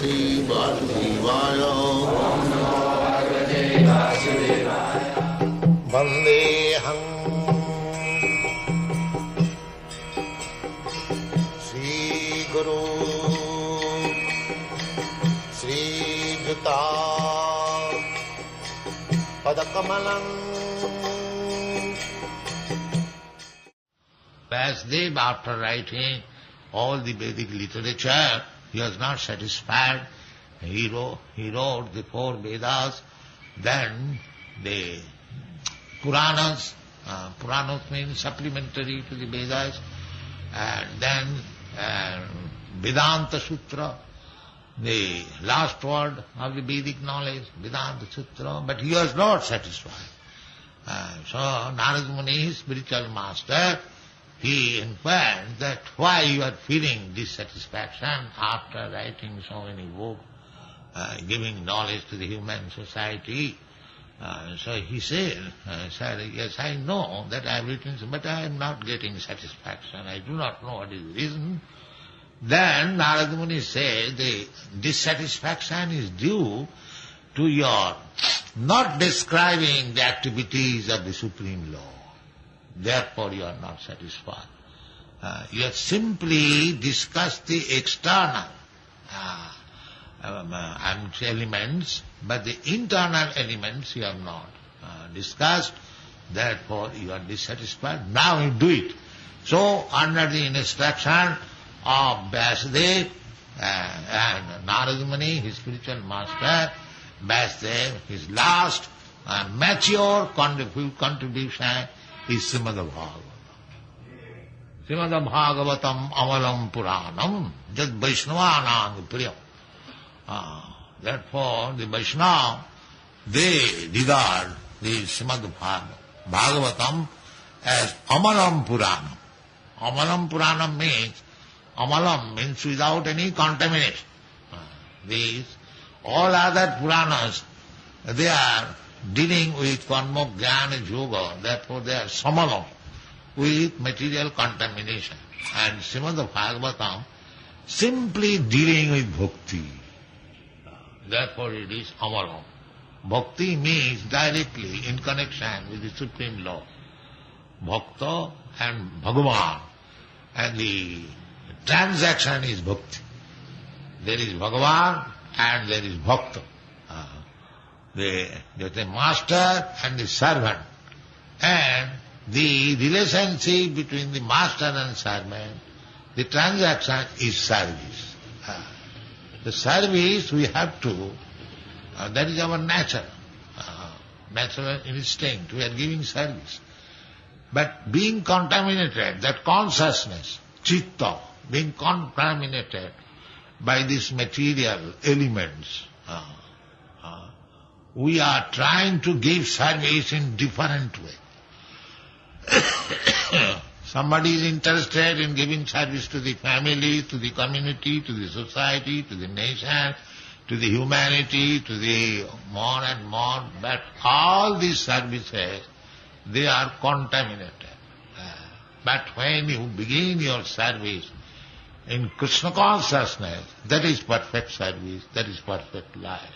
Bhagavate Vasudevaya. Vandeham Sri Guru Sri Juta Padakamalam. Vasudev, after writing all the Vedic literature, he was not satisfied. He wrote the 4 Vedas, then the Puranas. Puranas means supplementary to the Vedas, and then Vedanta Sutra, the last word of the Vedic knowledge, Vedanta Sutra, but he was not satisfied. So Narad Muni, his spiritual master, he inquired that why you are feeling dissatisfaction after writing so many books, giving knowledge to the human society. So he said, sir, yes, I know that I have written, but I am not getting satisfaction. I do not know what is the reason. Then Narad Muni said, the dissatisfaction is due to your not describing the activities of the Supreme Law. Therefore you are not satisfied. You have simply discussed the external elements, but the internal elements you have not discussed. Therefore you are dissatisfied. Now you do it. So under the instruction of Vasudev and Narad Muni, his spiritual master, Vasudev, his last mature contribution is Srimad Bhagavatam. Srimad Bhagavatam Amalam Puranam Jad Vaishnavanang Priyam. Therefore the Vaishnava, they regard the Srimad Bhagavatam as Amalam Puranam. Amalam Puranam means without any contamination. These, all other Puranas, they are dealing with karma, jnana, yoga, therefore they are samalam, with material contamination. And Srimad Bhagavatam simply dealing with bhakti. Therefore it is amalam. Bhakti means directly in connection with the Supreme Law. Bhakta and Bhagavan. And the transaction is bhakti. There is Bhagavan and there is Bhakta. The master and the servant. And the relationship between the master and servant, the transaction is service. The service we have to, that is our nature, natural instinct, we are giving service. But being contaminated, that consciousness, citta, being contaminated by these material elements, we are trying to give service in different way. Somebody is interested in giving service to the family, to the community, to the society, to the nation, to the humanity, to the more and more, but all these services, they are contaminated. But when you begin your service in Krishna consciousness, that is perfect service, that is perfect life.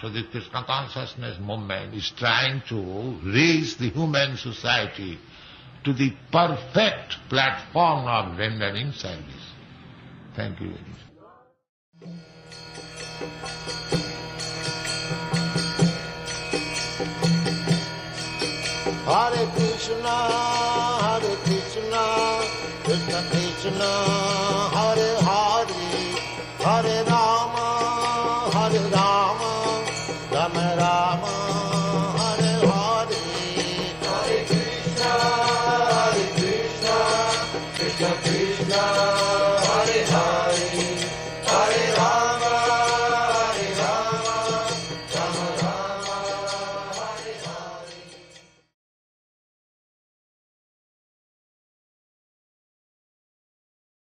So the Krishna consciousness movement is trying to raise the human society to the perfect platform of rendering service. Thank you very much. Hare Krishna, Krishna Krishna